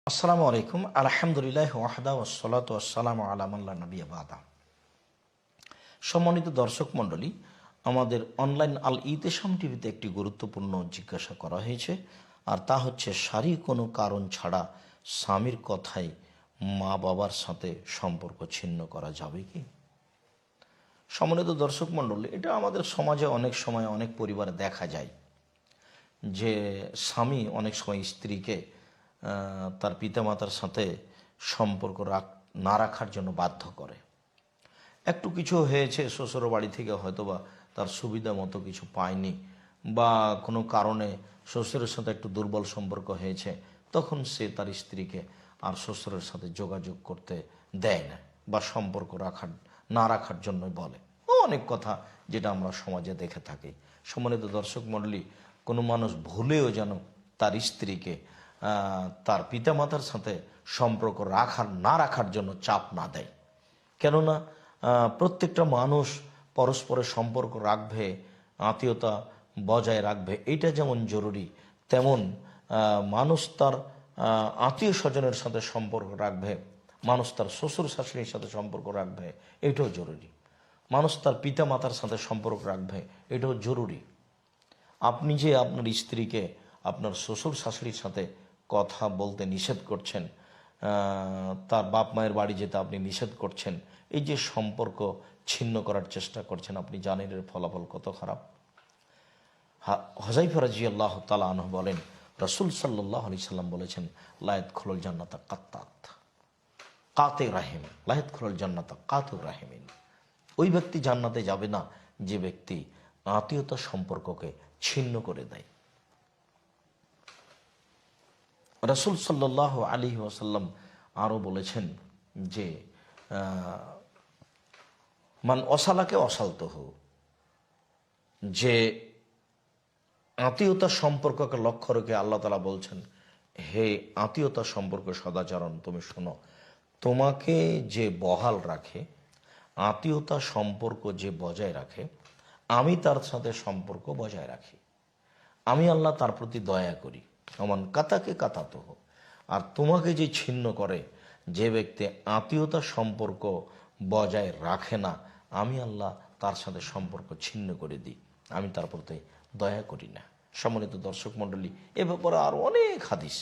আসসালামু আলাইকুম আলহামদুলিল্লাহ ওয়াহদা ওয়াসসালাতু ওয়াসসালামু আলা মান লা নাবিয়্যা বা'দা। সম্মানিত দর্শক মণ্ডলী, আমাদের অনলাইন আল ইতিসাম টিভিতে একটি গুরুত্বপূর্ণ জিজ্ঞাসা করা হয়েছে, আর তা হচ্ছে শারীরিক কোনো কারণ ছাড়া স্বামীর কথায় মা বাবার সাথে সম্পর্ক ছিন্ন করা যাবে কি? সম্মানিত দর্শক মণ্ডলী, এটা আমাদের সমাজে অনেক সময় অনেক পরিবারে দেখা যায় যে স্বামী অনেক সময় স্ত্রীকে তার পিতামাতার সাথে সম্পর্ক না রাখার জন্য বাধ্য করে। একটু কিছু হয়েছে, শ্বশুর বাড়ি থেকে হয়তোবা তার সুবিধা মতো কিছু পায়নি, বা কোনো কারণে শ্বশুরের সাথে একটু দুর্বল সম্পর্ক হয়েছে, তখন সে তার স্ত্রীকে আর শ্বশুরের সাথে যোগাযোগ করতে দেয় না, বা সম্পর্ক না রাখার জন্যই বলে। অনেক কথা যেটা আমরা সমাজে দেখে থাকি। সম্মানিত দর্শক মণ্ডলী, কোনো মানুষ ভুলেও যেন তার স্ত্রীকে তার পিতামাতার সাথে সম্পর্ক না রাখার জন্য চাপ না দেয়। কেননা প্রত্যেকটা মানুষ পরস্পরের সম্পর্ক রাখবে, আত্মীয়তা বজায় রাখবে, এটা যেমন জরুরি, তেমন মানুষ তার আত্মীয় স্বজনের সাথে সম্পর্ক রাখবে, মানুষ তার শ্বশুর শাশুড়ির সাথে সম্পর্ক রাখবে, এটাও জরুরি। মানুষ তার পিতা মাতার সাথে সম্পর্ক রাখবে, এটাও জরুরি। আপনি যে আপনার স্ত্রীকে আপনার শ্বশুর শাশুড়ির সাথে কথা বলতে নিষেধ করছেন, তার বাপ মায়ের বাড়ি যেতে আপনি নিষেধ করছেন, এই যে সম্পর্ক ছিন্ন করার চেষ্টা করছেন, আপনি জানেন এর ফলাফল কত খারাপ। হুযায়ফা রাদিয়াল্লাহু তাআলা আনহু বলেন, রাসূল সাল্লাল্লাহু আলাইহি সাল্লাম বলেছেন, লা ইয়াদখুলুল জান্নাতা কাতে রাহিম, লা ইয়াদখুলুল জান্নাতা কাতুর রাহিমিন। ওই ব্যক্তি জান্নাতে যাবে না যে ব্যক্তি আত্মীয়তার সম্পর্ককে ছিন্ন করে দেয়। রাসূল সাল্লাল্লাহু আলাইহি ওয়াসাল্লাম আরও বলেছেন যে মান অসালাকে অসালতহ, যে আত্মীয়তার সম্পর্ককে লক্ষ্য রেখে আল্লাহ তাআলা বলছেন, হে আত্মীয়তার সম্পর্ক সদাচরণ, তুমি শোনো, তোমাকে যে বহাল রাখে, আত্মীয়তা সম্পর্ক যে বজায় রাখে, আমি তার সাথে সম্পর্ক বজায় রাখি, আমি আল্লাহ তার প্রতি দয়া করি। অমান কাতাকে কাতাতহ, আর তোমাকে যে ছিন্ন করে, যে ব্যক্তি আত্মীয়তার সম্পর্ক বজায় রাখে না, আমি আল্লাহ তার সাথে সম্পর্ক ছিন্ন করে দিই, আমি তার প্রতি দয়া করি না। সম্মানিত দর্শক মণ্ডলী, এ ব্যাপারে আর অনেক হাদিস।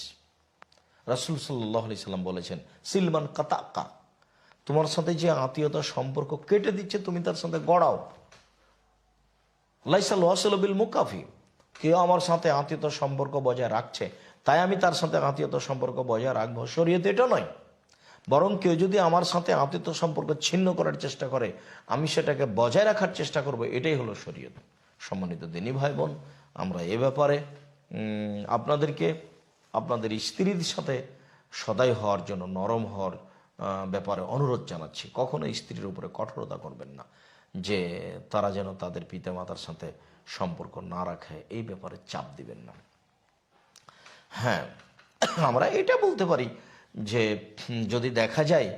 রাসূল সাল্লাল্লাহু আলাইহি সাল্লাম বলেছেন, সিলমান কাতাকা, তোমার সাথে যে আত্মীয়তার সম্পর্ক কেটে দিচ্ছে, তুমি তার সাথে গড়াও। লাইসাল ওয়াসিল বিল মুকাফি, কেউ আমার সাথে আত্মীয়তার সম্পর্ক বজায় রাখছে তাই আমি তার সাথে আত্মীয়তার সম্পর্ক বজায় রাখবো, শরীয়তে এটা নয়। বরং কেউ যদি আমার সাথে আত্মীয়তার সম্পর্ক ছিন্ন করার চেষ্টা করে, আমি সেটাকে বজায় রাখার চেষ্টা করব, এটাই হলো শরীয়ত। সম্মানিত দিনী ভাই বোন, আমরা এ ব্যাপারে আপনাদেরকে আপনাদের স্ত্রীর সাথে সদয় হওয়ার জন্য, নরম হওয়ার ব্যাপারে অনুরোধ জানাচ্ছি। কখনো স্ত্রীর উপরে কঠোরতা করবেন না, যে তারা যেন তাদের পিতামাতার সাথে সম্পর্ক না রাখে, এই ব্যাপারে চাপ দিবেন না। হ্যাঁ, আমরা এটা বলতে পারি যে যদি দেখা যায়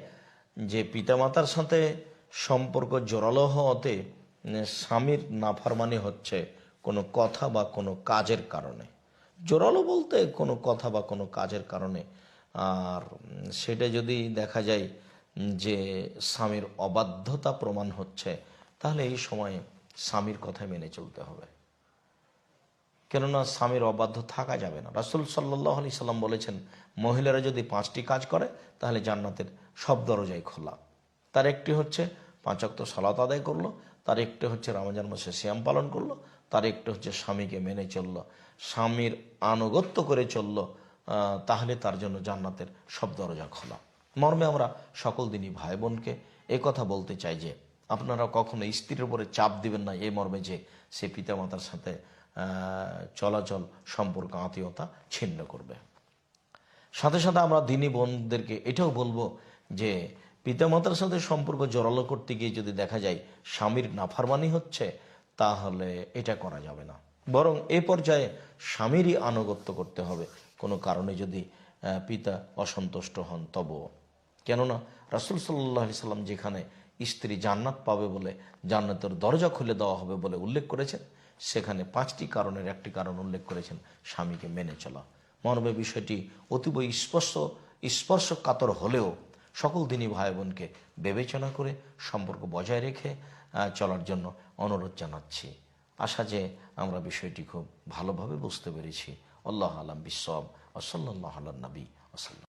যে পিতামাতার সাথে সম্পর্ক জোরালো হওয়াতে স্বামীর নাফরমানি হচ্ছে কোনো কথা বা কোনো কাজের কারণে, জোরালো বলতে কোনো কথা বা কোনো কাজের কারণে, আর সেটা যদি দেখা যায় যে স্বামীর অবাধ্যতা প্রমাণ হচ্ছে, তাহলে এই সময়ে স্বামীর কথা মেনে চলতে হবে। কেননা স্বামীর অবাধ্য থাকা যাবে না। রাসূল সাল্লাল্লাহু আলাইহি সাল্লাম বলেছেন, মহিলারা যদি 5টি কাজ করে তাহলে জান্নাতের সব দরজাই খোলা। তার একটি হচ্ছে 5 ওয়াক্ত সালাত আদায় করলো, তার একটি হচ্ছে রমজান মাসে সিয়াম পালন করলো, তার একটি হচ্ছে স্বামীকে মেনে চললো, স্বামীর আনুগত্য করে চললো, তাহলে তার জন্য জান্নাতের সব দরজা খোলা। মর্মে আমরা সকল দিনই ভাই বোনকে এ কথা বলতে চাই যে আপনারা কখনো স্ত্রীর উপরে চাপ দিবেন না, এই মর্মে যে সে পিতামাতার সাথে চলাচল, সম্পর্ক, আত্মীয়তা ছিন্ন করবে। সাথে সাথে আমরা দিনী বোনদেরকে এটাও বলবো যে পিতামাতার সাথে সম্পর্ক জোরালো করতে গিয়ে যদি দেখা যায় স্বামীর নাফরমানি হচ্ছে, তাহলে এটা করা যাবে না, বরং এ পর্যায়ে স্বামীরই আনুগত্য করতে হবে। কোনো কারণে যদি পিতা অসন্তুষ্ট হন তবুও, কেননা রাসূল সাল্লাল্লাহু আলাইহি সাল্লাম যেখানে স্ত্রী জান্নাত পাবে বলে, জান্নাতের দরজা খুলে দেওয়া হবে বলে উল্লেখ করেছেন, সেখানে 5টি কারণের একটি কারণ উল্লেখ করেছেন, স্বামীকে মেনে চলা। মর্মে বিষয়টি অতীব স্পর্শকাতর হলেও সকল দিনী ভাই বোনকে বিবেচনা করে সম্পর্ক বজায় রেখে চলার জন্য অনুরোধ জানাচ্ছি। আশা যে আমরা বিষয়টি খুব ভালোভাবে বুঝতে পেরেছি। আল্লাহ আলাম বিশ্বম ওয়া সাল্লাল্লাহু আলা নবী ওয়া সাল্লাম।